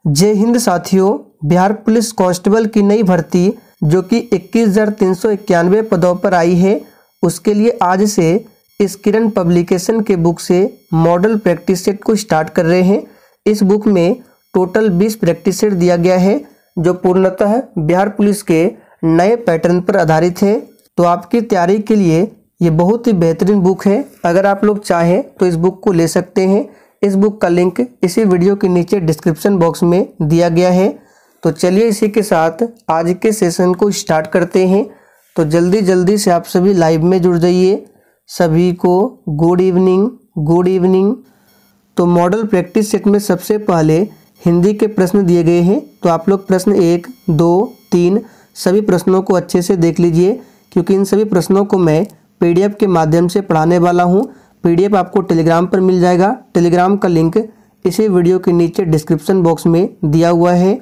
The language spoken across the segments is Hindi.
जय हिंद साथियों। बिहार पुलिस कांस्टेबल की नई भर्ती जो कि 21,391 पदों पर आई है, उसके लिए आज से इस किरण पब्लिकेशन के बुक से मॉडल प्रैक्टिस सेट को स्टार्ट कर रहे हैं। इस बुक में टोटल 20 प्रैक्टिस सेट दिया गया है जो पूर्णतः बिहार पुलिस के नए पैटर्न पर आधारित है। तो आपकी तैयारी के लिए ये बहुत ही बेहतरीन बुक है। अगर आप लोग चाहें तो इस बुक को ले सकते हैं। इस बुक का लिंक इसी वीडियो के नीचे डिस्क्रिप्शन बॉक्स में दिया गया है। तो चलिए इसी के साथ आज के सेशन को स्टार्ट करते हैं। तो जल्दी से आप सभी लाइव में जुड़ जाइए। सभी को गुड इवनिंग। तो मॉडल प्रैक्टिस सेट में सबसे पहले हिंदी के प्रश्न दिए गए हैं। तो आप लोग प्रश्न 1, 2, 3 सभी प्रश्नों को अच्छे से देख लीजिए, क्योंकि इन सभी प्रश्नों को मैं PDF के माध्यम से पढ़ाने वाला हूँ। PDF आपको टेलीग्राम पर मिल जाएगा। टेलीग्राम का लिंक इसी वीडियो के नीचे डिस्क्रिप्शन बॉक्स में दिया हुआ है।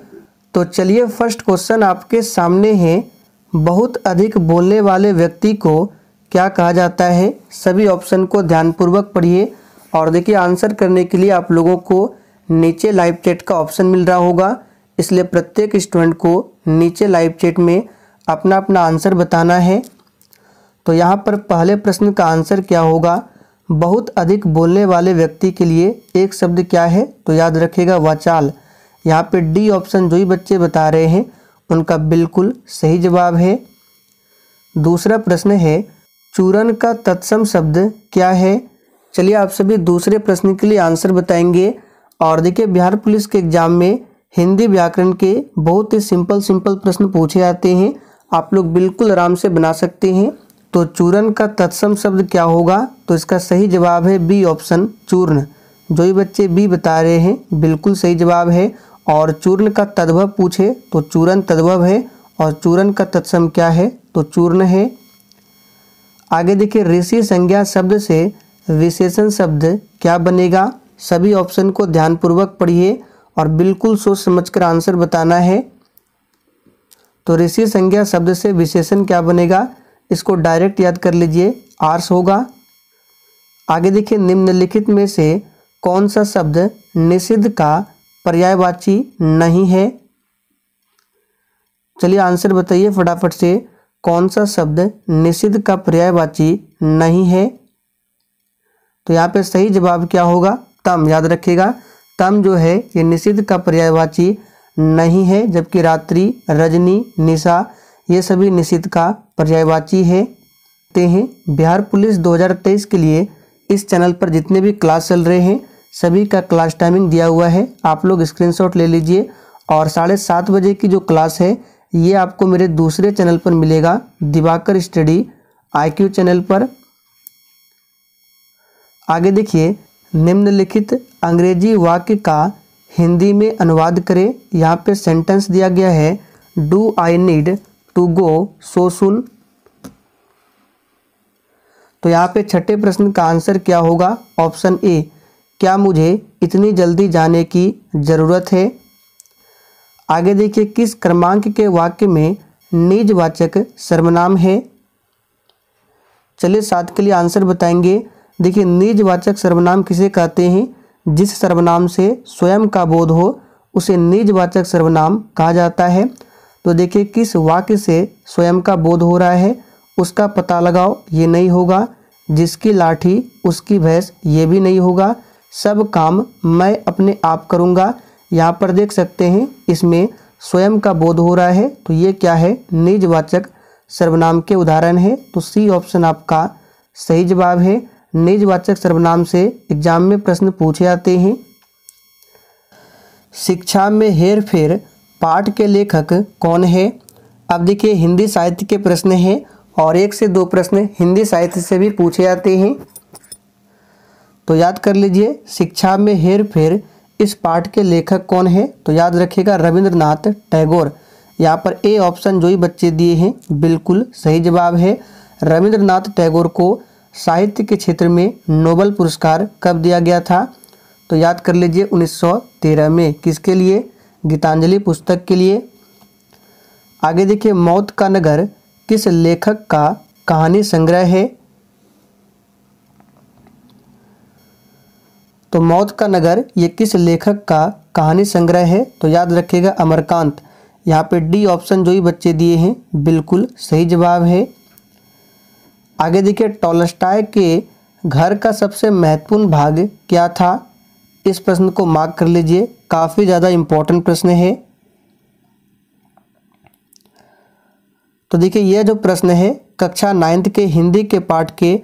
तो चलिए फर्स्ट क्वेश्चन आपके सामने है। बहुत अधिक बोलने वाले व्यक्ति को क्या कहा जाता है? सभी ऑप्शन को ध्यानपूर्वक पढ़िए और देखिए आंसर करने के लिए आप लोगों को नीचे लाइव चैट का ऑप्शन मिल रहा होगा, इसलिए प्रत्येक स्टूडेंट को नीचे लाइव चैट में अपना अपना आंसर बताना है। तो यहाँ पर पहले प्रश्न का आंसर क्या होगा? बहुत अधिक बोलने वाले व्यक्ति के लिए एक शब्द क्या है? तो याद रखिएगा वाचाल। यहाँ पे डी ऑप्शन जो ही बच्चे बता रहे हैं उनका बिल्कुल सही जवाब है। दूसरा प्रश्न है, चूरन का तत्सम शब्द क्या है? चलिए आप सभी दूसरे प्रश्न के लिए आंसर बताएंगे। और देखिए बिहार पुलिस के एग्जाम में हिंदी व्याकरण के बहुत ही सिंपल प्रश्न पूछे जाते हैं। आप लोग बिल्कुल आराम से बना सकते हैं। तो चूरन का तत्सम शब्द क्या होगा? तो इसका सही जवाब है बी ऑप्शन चूर्ण। जो ही बच्चे बी बता रहे हैं बिल्कुल सही जवाब है। और चूर्ण का तद्भव पूछे तो चूरन तद्भव है और चूरन का तत्सम क्या है? तो चूर्ण है। आगे देखिए ऋषि संज्ञा शब्द से विशेषण शब्द क्या बनेगा? सभी ऑप्शन को ध्यानपूर्वक पढ़िए और बिल्कुल सोच समझकर आंसर बताना है। तो ऋषि संज्ञा शब्द से विशेषण क्या बनेगा? इसको डायरेक्ट याद कर लीजिए, आर्स होगा। आगे देखिए निम्नलिखित में से कौन सा शब्द निषिद्ध का पर्यायवाची नहीं है? चलिए आंसर बताइए फटाफट से। कौन सा शब्द निषिद्ध का पर्यायवाची नहीं है? तो यहाँ पे सही जवाब क्या होगा? तम। याद रखिएगा तम जो है ये निषिद्ध का पर्यायवाची नहीं है, जबकि रात्रि, रजनी, निशा ये सभी निषिद्ध का पर्यायवाची है। बिहार पुलिस 2023 के लिए इस चैनल पर जितने भी क्लास चल रहे हैं सभी का क्लास टाइमिंग दिया हुआ है। आप लोग स्क्रीनशॉट ले लीजिए। और 7:30 बजे की जो क्लास है ये आपको मेरे दूसरे चैनल पर मिलेगा, दिवाकर स्टडी IQ चैनल पर। आगे देखिए निम्नलिखित अंग्रेजी वाक्य का हिंदी में अनुवाद करें। यहाँ पे सेंटेंस दिया गया है, do I need to go so soon. तो यहाँ पे छठे प्रश्न का आंसर क्या होगा? ऑप्शन ए, क्या मुझे इतनी जल्दी जाने की ज़रूरत है? आगे देखिए किस क्रमांक के वाक्य में निजवाचक सर्वनाम है? चलिए 7 के लिए आंसर बताएंगे। देखिए निजवाचक सर्वनाम किसे कहते हैं? जिस सर्वनाम से स्वयं का बोध हो उसे निजवाचक सर्वनाम कहा जाता है। तो देखिए किस वाक्य से स्वयं का बोध हो रहा है उसका पता लगाओ, ये नहीं होगा। जिसकी लाठी उसकी भैंस, ये भी नहीं होगा। सब काम मैं अपने आप करूँगा, यहाँ पर देख सकते हैं इसमें स्वयं का बोध हो रहा है, तो ये क्या है? निजवाचक सर्वनाम के उदाहरण है। तो सी ऑप्शन आपका सही जवाब है। निजवाचक सर्वनाम से एग्जाम में प्रश्न पूछे जाते हैं। शिक्षा में हेरफेर पाठ के लेखक कौन है? अब देखिए हिंदी साहित्य के प्रश्न हैं और 1 से 2 प्रश्न हिंदी साहित्य से भी पूछे जाते हैं। तो याद कर लीजिए शिक्षा में हेरफेर इस पाठ के लेखक कौन है? तो याद रखिएगा रविंद्रनाथ टैगोर। यहाँ पर ए ऑप्शन जो ही बच्चे दिए हैं बिल्कुल सही जवाब है। रविंद्रनाथ टैगोर को साहित्य के क्षेत्र में नोबेल पुरस्कार कब दिया गया था? तो याद कर लीजिए 1913 में। किसके लिए? गीतांजलि पुस्तक के लिए। आगे देखिए मौत का नगर किस लेखक का कहानी संग्रह है? तो मौत का नगर ये किस लेखक का कहानी संग्रह है? तो याद रखिएगा अमरकांत। यहाँ पे डी ऑप्शन जो ही बच्चे दिए हैं बिल्कुल सही जवाब है। आगे देखिए, टॉलस्टॉय के घर का सबसे महत्वपूर्ण भाग क्या था? इस प्रश्न को मार्क कर लीजिए, काफ़ी ज़्यादा इम्पोर्टेंट प्रश्न है। तो देखिए, यह जो प्रश्न है कक्षा 9th के हिंदी के पाठ के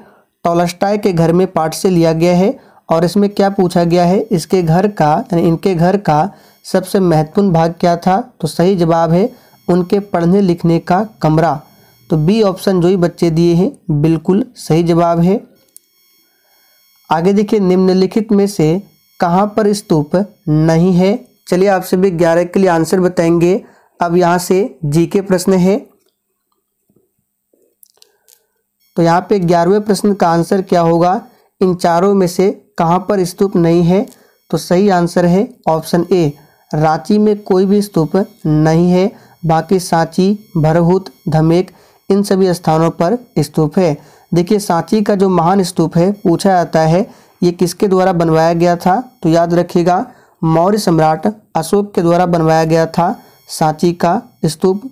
टॉलस्टॉय के घर में पाठ से लिया गया है और इसमें क्या पूछा गया है, इसके घर का यानी इनके घर का सबसे महत्वपूर्ण भाग क्या था? तो सही जवाब है उनके पढ़ने लिखने का कमरा। तो बी ऑप्शन जो ही बच्चे दिए हैं बिल्कुल सही जवाब है। आगे देखिए, निम्नलिखित में से कहाँ पर स्तूप नहीं है? चलिए आप सभी 11 के लिए आंसर बताएंगे। अब यहाँ से जीके प्रश्न है। तो यहाँ पे 11वें प्रश्न का आंसर क्या होगा? इन चारों में से कहाँ पर स्तूप नहीं है? तो सही आंसर है ऑप्शन ए, रांची में कोई भी स्तूप नहीं है। बाकी सांची, भरहुत, धमेक इन सभी स्थानों पर स्तूप है। देखिए, सांची का जो महान स्तूप है पूछा जाता है ये किसके द्वारा बनवाया गया था? तो याद रखिएगा मौर्य सम्राट अशोक के द्वारा बनवाया गया था सांची का स्तूप।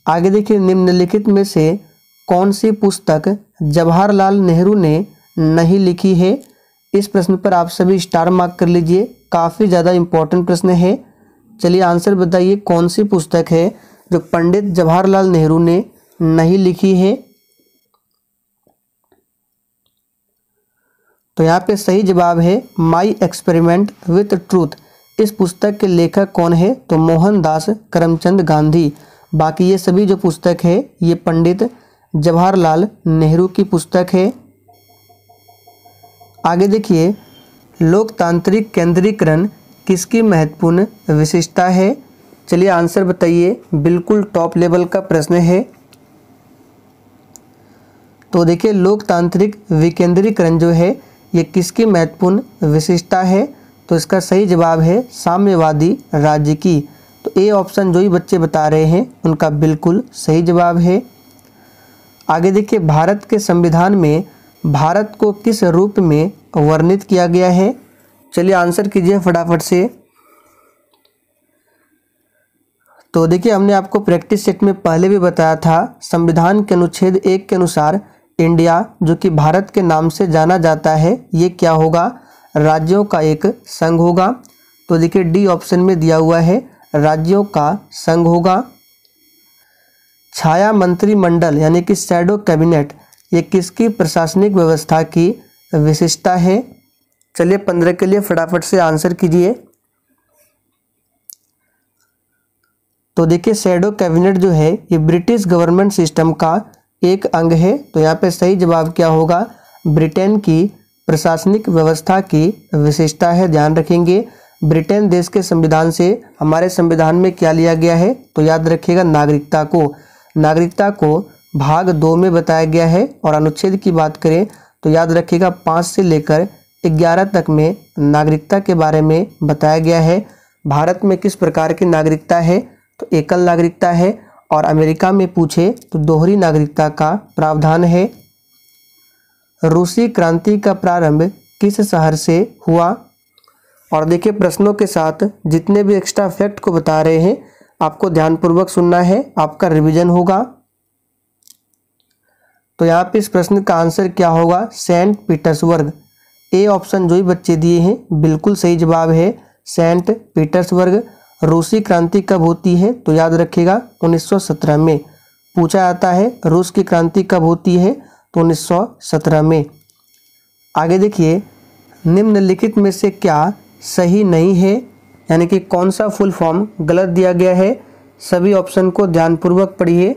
आगे देखिए, निम्नलिखित में से कौन सी पुस्तक जवाहरलाल नेहरू ने नहीं लिखी है? इस प्रश्न पर आप सभी स्टार मार्क कर लीजिए, काफ़ी ज़्यादा इम्पोर्टेंट प्रश्न है। चलिए आंसर बताइए, कौन सी पुस्तक है जो पंडित जवाहरलाल नेहरू ने नहीं लिखी है? तो यहाँ पे सही जवाब है माई एक्सपेरिमेंट विथ ट्रूथ। इस पुस्तक के लेखक कौन है? तो मोहनदास करमचंद गांधी। बाकी ये सभी जो पुस्तक है ये पंडित जवाहरलाल नेहरू की पुस्तक है। आगे देखिए, लोकतांत्रिक केंद्रीकरण किसकी महत्वपूर्ण विशेषता है? चलिए आंसर बताइए, बिल्कुल टॉप लेवल का प्रश्न है। तो देखिए, लोकतांत्रिक विकेंद्रीकरण जो है ये किसकी महत्वपूर्ण विशेषता है? तो इसका सही जवाब है साम्यवादी राज्य की। तो ए ऑप्शन जो ही बच्चे बता रहे हैं उनका बिल्कुल सही जवाब है। आगे देखिए, भारत के संविधान में भारत को किस रूप में वर्णित किया गया है? चलिए आंसर कीजिए फटाफट से। तो देखिए, हमने आपको प्रैक्टिस सेट में पहले भी बताया था, संविधान के अनुच्छेद 1 के अनुसार इंडिया जो कि भारत के नाम से जाना जाता है ये क्या होगा? राज्यों का एक संघ होगा। तो देखिए, डी ऑप्शन में दिया हुआ है राज्यों का संघ होगा। छाया मंत्रिमंडल यानी कि शैडो कैबिनेट ये किसकी प्रशासनिक व्यवस्था की विशेषता है? चलिए 15 के लिए फटाफट से आंसर कीजिए। तो देखिए, शैडो कैबिनेट जो है ये ब्रिटिश गवर्नमेंट सिस्टम का एक अंग है। तो यहाँ पे सही जवाब क्या होगा? ब्रिटेन की प्रशासनिक व्यवस्था की विशेषता है, ध्यान रखेंगे। ब्रिटेन देश के संविधान से हमारे संविधान में क्या लिया गया है? तो याद रखिएगा नागरिकता को। नागरिकता को भाग 2 में बताया गया है और अनुच्छेद की बात करें तो याद रखिएगा 5 से लेकर 11 तक में नागरिकता के बारे में बताया गया है। भारत में किस प्रकार की नागरिकता है? तो एकल नागरिकता है और अमेरिका में पूछे तो दोहरी नागरिकता का प्रावधान है। रूसी क्रांति का प्रारंभ किस शहर से हुआ? और देखिए, प्रश्नों के साथ जितने भी एक्स्ट्रा फैक्ट को बता रहे हैं आपको ध्यानपूर्वक सुनना है, आपका रिवीजन होगा। तो यहाँ पे इस प्रश्न का आंसर क्या होगा? Saint Petersburg. ए ऑप्शन जो ही बच्चे दिए हैं बिल्कुल सही जवाब है सेंट पीटर्सबर्ग। रूसी क्रांति कब होती है? तो याद रखिएगा 1917 में। पूछा जाता है रूस की क्रांति कब होती है? तो 1917 में। आगे देखिए, निम्नलिखित में से क्या सही नहीं है? यानी कि कौन सा फुल फॉर्म गलत दिया गया है? सभी ऑप्शन को ध्यानपूर्वक पढ़िए।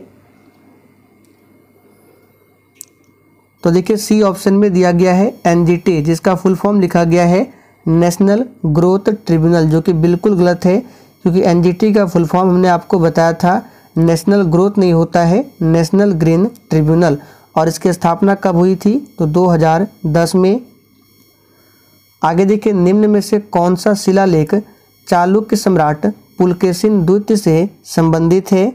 तो देखिए, सी ऑप्शन में दिया गया है एनजीटी, जिसका फुल फॉर्म लिखा गया है नेशनल ग्रोथ ट्रिब्यूनल, जो कि बिल्कुल गलत है क्योंकि एनजीटी का फुल फॉर्म हमने आपको बताया था नेशनल ग्रोथ नहीं होता है, नेशनल ग्रीन ट्रिब्यूनल। और इसकी स्थापना कब हुई थी? तो 2010 में। आगे देखिए, निम्न में से कौन सा शिलालेख चालुक्य सम्राट पुलकेशिन द्वितीय से संबंधित है?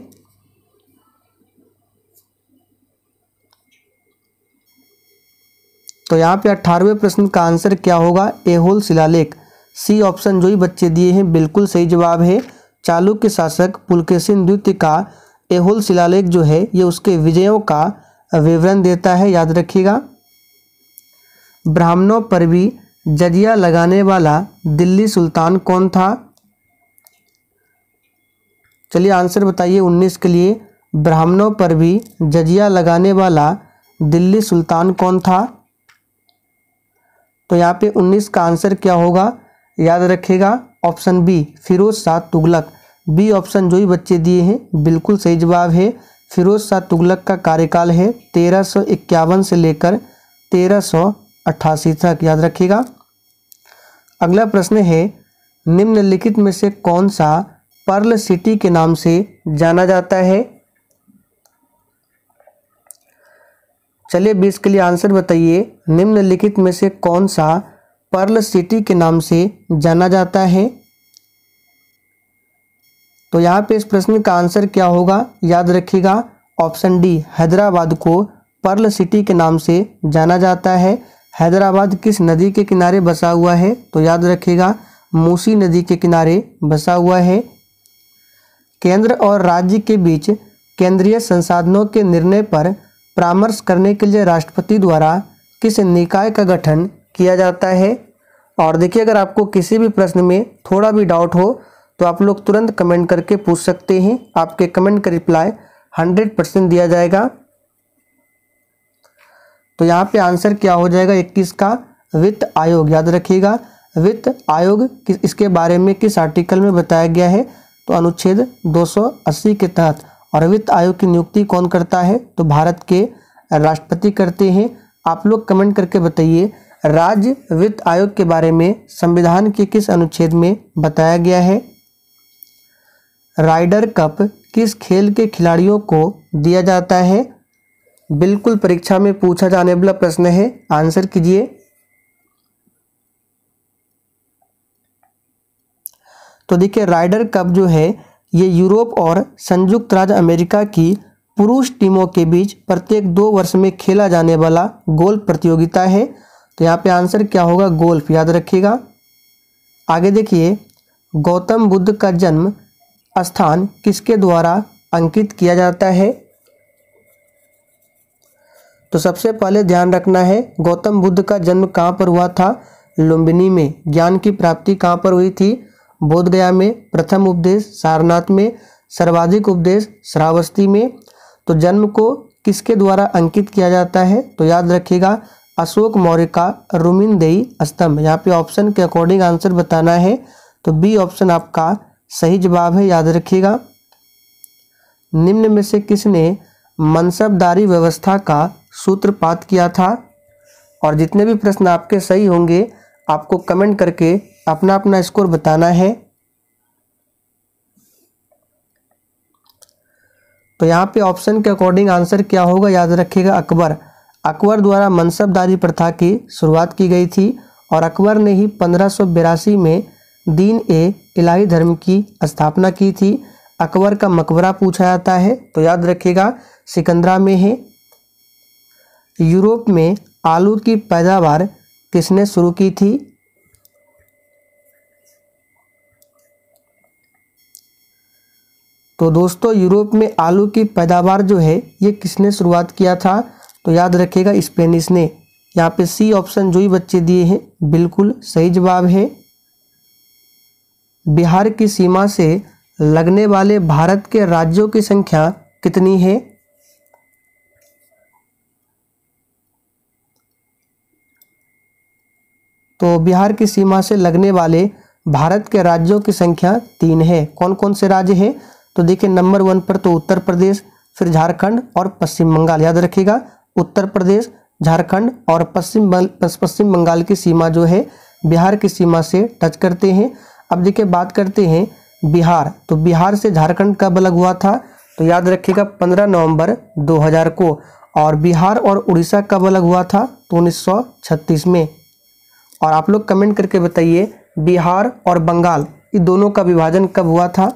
तो यहाँ पे 18वें प्रश्न का आंसर क्या होगा, ऐहोल शिलालेख। सी ऑप्शन जो ही बच्चे दिए हैं बिल्कुल सही जवाब है। चालुक्य शासक पुलकेशिन द्वितीय का ऐहोल शिलालेख जो है ये उसके विजयों का विवरण देता है, याद रखिएगा। ब्राह्मणों पर भी जजिया लगाने वाला दिल्ली सुल्तान कौन था? चलिए आंसर बताइए 19 के लिए। ब्राह्मणों पर भी जजिया लगाने वाला दिल्ली सुल्तान कौन था? तो यहाँ पे 19 का आंसर क्या होगा, याद रखिएगा option B, Firoz Shah Tughlaq. B option जो ही बच्चे दिए हैं बिल्कुल सही जवाब है। फिरोज शाह तुगलक का कार्यकाल है 1351 से लेकर 1388 तक, याद रखिएगा। अगला प्रश्न है, निम्नलिखित में से कौन सा पर्ल सिटी के नाम से जाना जाता है? चलिए 20 के लिए आंसर बताइए। निम्नलिखित में से कौन सा पर्ल सिटी के नाम से जाना जाता है? तो यहाँ पे इस प्रश्न का आंसर क्या होगा, याद रखिएगा ऑप्शन डी, हैदराबाद को पर्ल सिटी के नाम से जाना जाता है। हैदराबाद किस नदी के किनारे बसा हुआ है? तो याद रखिएगा मूसी नदी के किनारे बसा हुआ है। केंद्र और राज्य के बीच केंद्रीय संसाधनों के निर्णय पर परामर्श करने के लिए राष्ट्रपति द्वारा किस निकाय का गठन किया जाता है? और देखिए अगर आपको किसी भी प्रश्न में थोड़ा भी डाउट हो तो आप लोग तुरंत कमेंट करके पूछ सकते हैं। आपके कमेंट का रिप्लाई 100% दिया जाएगा। तो यहाँ पे आंसर क्या हो जाएगा 21 का, वित्त आयोग, याद रखिएगा। वित्त आयोग इसके बारे में किस आर्टिकल में बताया गया है? तो अनुच्छेद 280 के तहत। और वित्त आयोग की नियुक्ति कौन करता है? तो भारत के राष्ट्रपति करते हैं। आप लोग कमेंट करके बताइए राज्य वित्त आयोग के बारे में संविधान के किस अनुच्छेद में बताया गया है? राइडर कप किस खेल के खिलाड़ियों को दिया जाता है? बिल्कुल परीक्षा में पूछा जाने वाला प्रश्न है, आंसर कीजिए। तो देखिए राइडर कप जो है ये यूरोप और संयुक्त राज्य अमेरिका की पुरुष टीमों के बीच प्रत्येक 2 वर्ष में खेला जाने वाला गोल्फ प्रतियोगिता है। तो यहाँ पे आंसर क्या होगा, गोल्फ, याद रखिएगा। आगे देखिए, गौतम बुद्ध का जन्म स्थान किसके द्वारा अंकित किया जाता है? तो सबसे पहले ध्यान रखना है गौतम बुद्ध का जन्म कहाँ पर हुआ था? लुम्बिनी में। ज्ञान की प्राप्ति कहाँ पर हुई थी? बोधगया में। प्रथम उपदेश सारनाथ में। सर्वाधिक उपदेश श्रावस्ती में। तो जन्म को किसके द्वारा अंकित किया जाता है? तो याद रखिएगा अशोक मौर्य का रुमिनदेई स्तंभ। यहाँ पे ऑप्शन के अकॉर्डिंग आंसर बताना है। तो बी ऑप्शन आपका सही जवाब है, याद रखिएगा। निम्न में से किसने मनसबदारी व्यवस्था का सूत्रपात किया था? और जितने भी प्रश्न आपके सही होंगे आपको कमेंट करके अपना अपना स्कोर बताना है। तो यहाँ पे ऑप्शन के अकॉर्डिंग आंसर क्या होगा, याद रखिएगा अकबर। अकबर द्वारा मनसबदारी प्रथा की शुरुआत की गई थी और अकबर ने ही 1582 में दीन ए इलाही धर्म की स्थापना की थी। अकबर का मकबरा पूछा जाता है, तो याद रखिएगा सिकंदरा में है। यूरोप में आलू की पैदावार किसने शुरू की थी? तो दोस्तों यूरोप में आलू की पैदावार जो है ये किसने शुरुआत किया था? तो याद रखिएगा स्पेनिश ने। यहाँ पे सी ऑप्शन जो ही बच्चे दिए हैं बिल्कुल सही जवाब है। बिहार की सीमा से लगने वाले भारत के राज्यों की संख्या कितनी है? तो बिहार की सीमा से लगने वाले भारत के राज्यों की संख्या 3 है। कौन कौन से राज्य हैं? तो देखिए नंबर 1 पर तो उत्तर प्रदेश, फिर झारखंड और पश्चिम बंगाल, याद रखिएगा उत्तर प्रदेश, झारखंड और पश्चिम बंगाल की सीमा जो है बिहार की सीमा से टच करते हैं। अब देखिए बात करते हैं बिहार। तो बिहार से झारखंड कब अलग हुआ था? तो याद रखिएगा 15 नवंबर 2000 को। और बिहार और उड़ीसा कब अलग हुआ था? तो 1936 में। और आप लोग कमेंट करके बताइए बिहार और बंगाल ये दोनों का विभाजन कब हुआ था?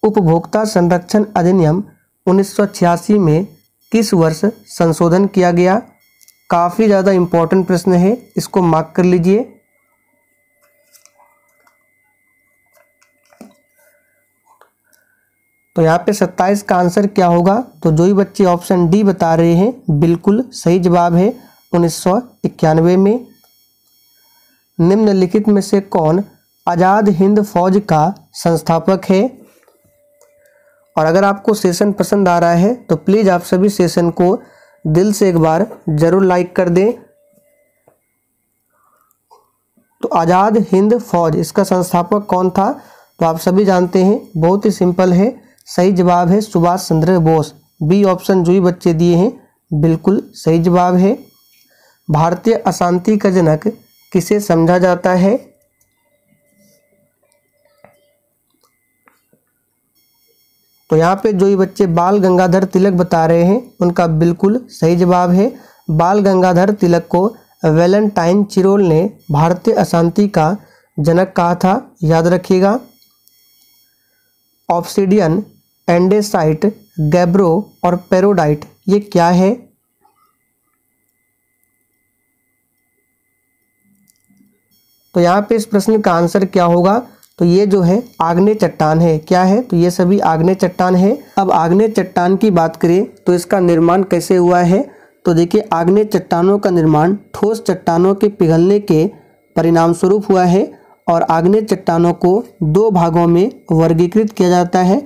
उपभोक्ता संरक्षण अधिनियम 1986 में किस वर्ष संशोधन किया गया? काफ़ी ज़्यादा इम्पोर्टेंट प्रश्न है, इसको मार्क कर लीजिए। तो यहाँ पे 27 का आंसर क्या होगा? तो जो ही बच्चे ऑप्शन डी बता रहे हैं बिल्कुल सही जवाब है 1991 में। निम्नलिखित में से कौन आज़ाद हिंद फौज का संस्थापक है? और अगर आपको सेशन पसंद आ रहा है तो प्लीज़ आप सभी सेशन को दिल से एक बार ज़रूर लाइक कर दें। तो आज़ाद हिंद फौज, इसका संस्थापक कौन था? तो आप सभी जानते हैं, बहुत ही सिंपल है, सही जवाब है सुभाष चंद्र बोस। बी ऑप्शन जो ही बच्चे दिए हैं बिल्कुल सही जवाब है। भारतीय अशांति का जनक किसे समझा जाता है? तो यहाँ पे जो ही बच्चे बाल गंगाधर तिलक बता रहे हैं उनका बिल्कुल सही जवाब है। बाल गंगाधर तिलक को वैलेंटाइन चिरोल ने भारतीय अशांति का जनक कहा था, याद रखिएगा। ऑब्सिडियन, एंडेसाइट, गैब्रो और पेरोडाइट ये क्या है? तो यहाँ पे इस प्रश्न का आंसर क्या होगा? तो ये जो है आग्नेय चट्टान है। क्या है? तो ये सभी आग्नेय चट्टान है। अब आग्नेय चट्टान की बात करें तो इसका निर्माण कैसे हुआ है? तो देखिए, आग्नेय चट्टानों का निर्माण ठोस चट्टानों के पिघलने के परिणाम स्वरूप हुआ है और आग्नेय चट्टानों को दो भागों में वर्गीकृत किया जाता है।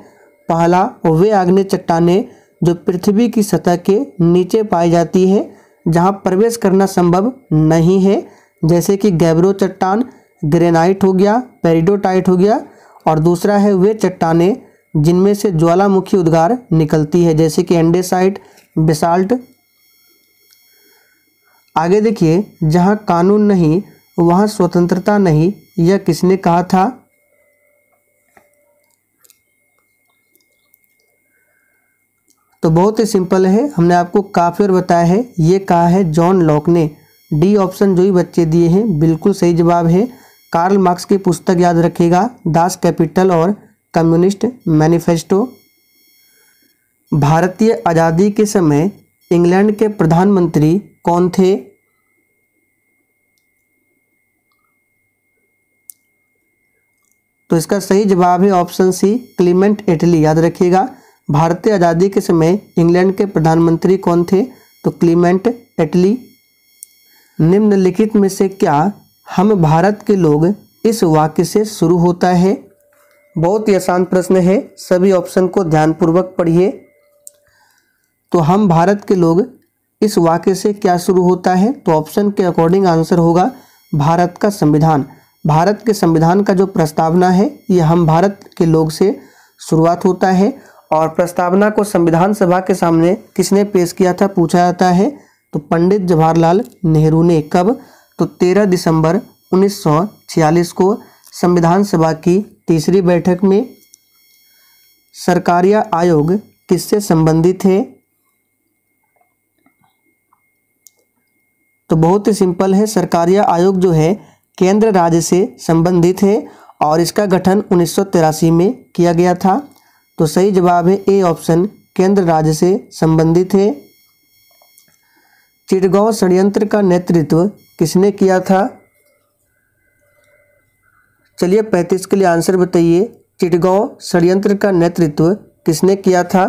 पहला, वे आग्नेय चट्टानें जो पृथ्वी की सतह के नीचे पाई जाती है, जहाँ प्रवेश करना संभव नहीं है, जैसे कि गैब्रो चट्टान, ग्रेनाइट हो गया, पेरिडोटाइट हो गया। और दूसरा है वे चट्टानें जिनमें से ज्वालामुखी उद्गार निकलती है, जैसे कि एंडेसाइट, बेसाल्ट। आगे देखिए, जहाँ कानून नहीं वहाँ स्वतंत्रता नहीं, यह किसने कहा था? तो बहुत ही सिंपल है, हमने आपको काफी बार बताया है, ये कहा है जॉन लॉक ने। डी ऑप्शन जो ही बच्चे दिए हैं बिल्कुल सही जवाब है। कार्ल मार्क्स की पुस्तक याद रखिएगा, दास कैपिटल और कम्युनिस्ट मैनिफेस्टो। भारतीय आज़ादी के समय इंग्लैंड के प्रधानमंत्री कौन थे? तो इसका सही जवाब है ऑप्शन सी, क्लीमेंट एटली। याद रखिएगा, भारतीय आज़ादी के समय इंग्लैंड के प्रधानमंत्री कौन थे? तो क्लीमेंट एटली। निम्नलिखित में से क्या हम भारत के लोग इस वाक्य से शुरू होता है? बहुत ही आसान प्रश्न है, सभी ऑप्शन को ध्यानपूर्वक पढ़िए। तो हम भारत के लोग इस वाक्य से क्या शुरू होता है? तो ऑप्शन के अकॉर्डिंग आंसर होगा भारत का संविधान। भारत के संविधान का जो प्रस्तावना है ये हम भारत के लोग से शुरुआत होता है। और प्रस्तावना को संविधान सभा के सामने किसने पेश किया था, पूछा जाता है? तो पंडित जवाहरलाल नेहरू ने। कब? तो 13 दिसंबर 1946 को संविधान सभा की तीसरी बैठक में। सरकारिया आयोग किससे संबंधित है? तो बहुत ही सिंपल है, सरकारिया आयोग जो है केंद्र राज्य से संबंधित है और इसका गठन 1983 में किया गया था। तो सही जवाब है ए ऑप्शन, केंद्र राज्य से संबंधित है। चिटगांव षड्यंत्र का नेतृत्व किसने किया था? चलिए 35 के लिए आंसर बताइए। चिटगांव षड्यंत्र का नेतृत्व किसने किया था?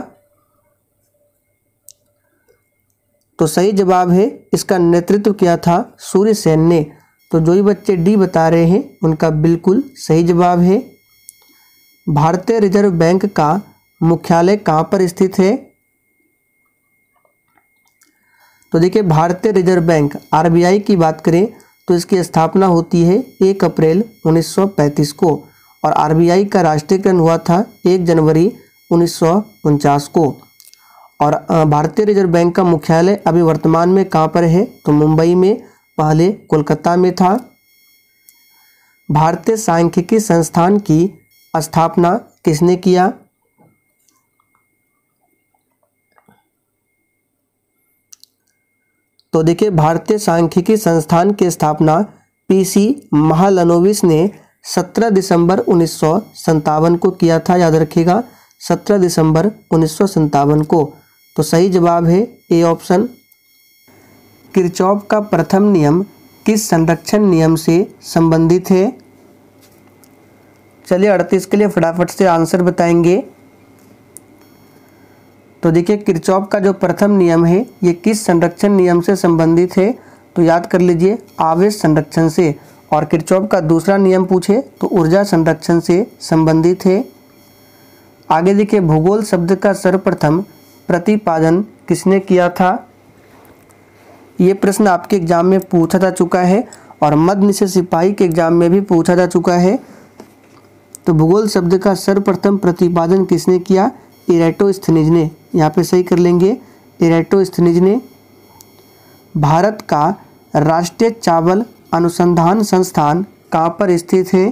तो सही जवाब है, इसका नेतृत्व किया था सूर्यसेन ने। तो जो ही बच्चे डी बता रहे हैं उनका बिल्कुल सही जवाब है। भारतीय रिजर्व बैंक का मुख्यालय कहाँ पर स्थित है? तो देखिए, भारतीय रिजर्व बैंक आरबीआई की बात करें तो इसकी स्थापना होती है 1 अप्रैल 1935 को और आरबीआई का राष्ट्रीयकरण हुआ था 1 जनवरी 1949 को। और भारतीय रिजर्व बैंक का मुख्यालय अभी वर्तमान में कहाँ पर है? तो मुंबई में, पहले कोलकाता में था। भारतीय सांख्यिकी संस्थान की स्थापना किसने किया? तो देखिए, भारतीय सांख्यिकी संस्थान की स्थापना पीसी महालनोबिस ने 17 दिसंबर 1957 को किया था। याद रखिएगा, 17 दिसंबर 1957 को। तो सही जवाब है ए ऑप्शन। किरचॉफ का प्रथम नियम किस संरक्षण नियम से संबंधित है? चलिए 38 के लिए फटाफट से आंसर बताएंगे। तो देखिए किरचॉफ का जो प्रथम नियम है ये किस संरक्षण नियम से संबंधित है? तो याद कर लीजिए आवेश संरक्षण से। और किरचॉफ का दूसरा नियम पूछे तो ऊर्जा संरक्षण से संबंधित है। आगे देखिए भूगोल शब्द का सर्वप्रथम प्रतिपादन किसने किया था? ये प्रश्न आपके एग्जाम में पूछा जा चुका है और मध्य निषेध सिपाही के एग्जाम में भी पूछा जा चुका है। तो भूगोल शब्द का सर्वप्रथम प्रतिपादन किसने किया? इरेटोस्थनीज ने। यहाँ पे सही कर लेंगे, इरेटोस्थनीज ने। भारत का राष्ट्रीय चावल अनुसंधान संस्थान कहाँ पर स्थित है?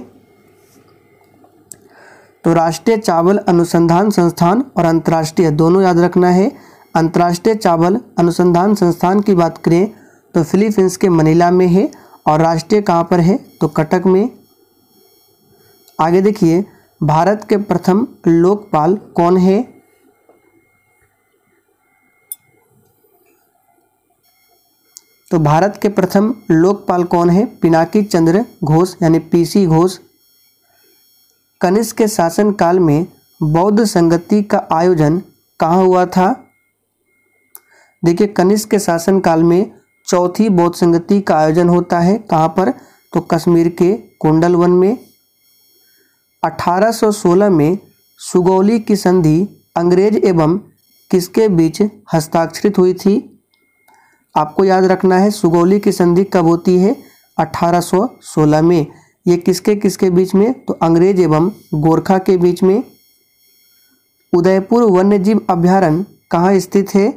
तो राष्ट्रीय चावल अनुसंधान संस्थान और अंतर्राष्ट्रीय दोनों याद रखना है। अंतर्राष्ट्रीय चावल अनुसंधान संस्थान की बात करें तो फिलीपींस के मनीला में है और राष्ट्रीय कहाँ पर है? तो कटक में। आगे देखिए भारत के प्रथम लोकपाल कौन है? तो भारत के प्रथम लोकपाल कौन है? पिनाकी चंद्र घोष यानी पीसी घोष। कनिष्क के शासनकाल में बौद्ध संगति का आयोजन कहाँ हुआ था? देखिए कनिष्क के शासनकाल में चौथी बौद्ध संगति का आयोजन होता है। कहाँ पर? तो कश्मीर के कोंडल वन में। 1816 में सुगौली की संधि अंग्रेज एवं किसके बीच हस्ताक्षरित हुई थी? आपको याद रखना है सुगौली की संधि कब होती है? 1816 में। ये किसके किसके बीच में? तो अंग्रेज एवं गोरखा के बीच में। उदयपुर वन्यजीव अभयारण्य कहाँ स्थित है?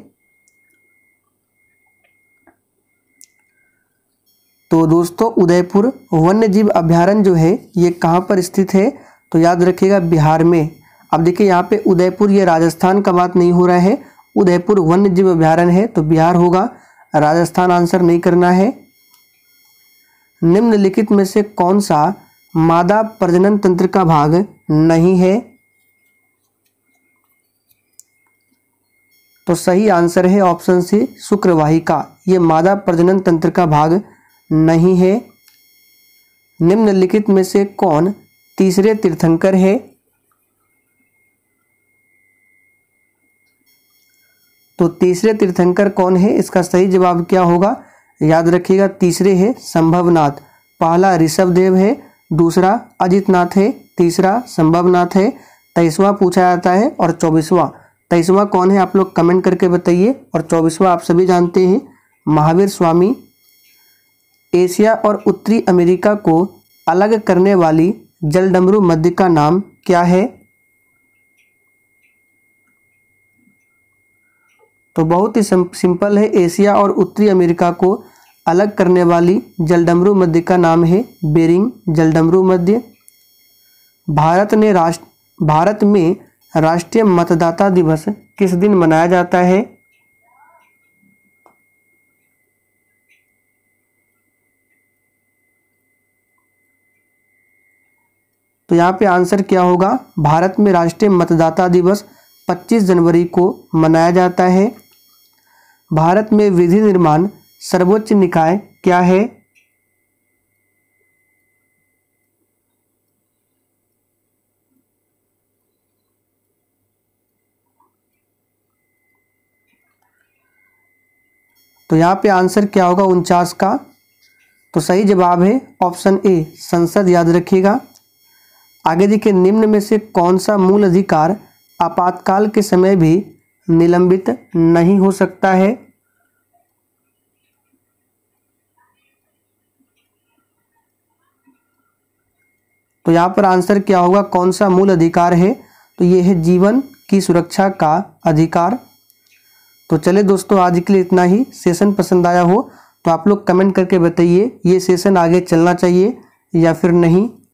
तो दोस्तों उदयपुर वन्यजीव अभयारण्य जो है ये कहाँ पर स्थित है? तो याद रखिएगा बिहार में। अब देखिए यहाँ पे उदयपुर ये राजस्थान का बात नहीं हो रहा है, उदयपुर वन्यजीव अभयारण्य है तो बिहार होगा, राजस्थान आंसर नहीं करना है। निम्नलिखित में से कौन सा मादा प्रजनन तंत्र का भाग नहीं है? तो सही आंसर है ऑप्शन सी शुक्रवाहिका। ये मादा प्रजनन तंत्र का भाग नहीं है। निम्नलिखित में से कौन तीसरे तीर्थंकर है? तो तीसरे तीर्थंकर कौन है? इसका सही जवाब क्या होगा? याद रखिएगा तीसरे है संभवनाथ। पहला ऋषभदेव है, दूसरा अजितनाथ है, तीसरा संभवनाथ है। 23वां पूछा जाता है और 24वां। 23वां कौन है आप लोग कमेंट करके बताइए। और 24वां आप सभी जानते हैं महावीर स्वामी। एशिया और उत्तरी अमेरिका को अलग करने वाली जलडमरू नदी का नाम क्या है? तो बहुत ही सिंपल है, एशिया और उत्तरी अमेरिका को अलग करने वाली जलडमरू मध्य का नाम है बेरिंग जलडमरू मध्य। भारत में राष्ट्रीय मतदाता दिवस किस दिन मनाया जाता है? तो यहाँ पे आंसर क्या होगा? भारत में राष्ट्रीय मतदाता दिवस 25 जनवरी को मनाया जाता है। भारत में विधि निर्माण सर्वोच्च निकाय क्या है? तो यहाँ पे आंसर क्या होगा 49 का? तो सही जवाब है ऑप्शन ए संसद, याद रखिएगा। आगे देखिए निम्न में से कौन सा मूल अधिकार आपातकाल के समय भी निलंबित नहीं हो सकता है? तो यहाँ पर आंसर क्या होगा? कौन सा मूल अधिकार है? तो ये है जीवन की सुरक्षा का अधिकार। तो चले दोस्तों आज के लिए इतना ही। सेशन पसंद आया हो तो आप लोग कमेंट करके बताइए ये सेशन आगे चलना चाहिए या फिर नहीं।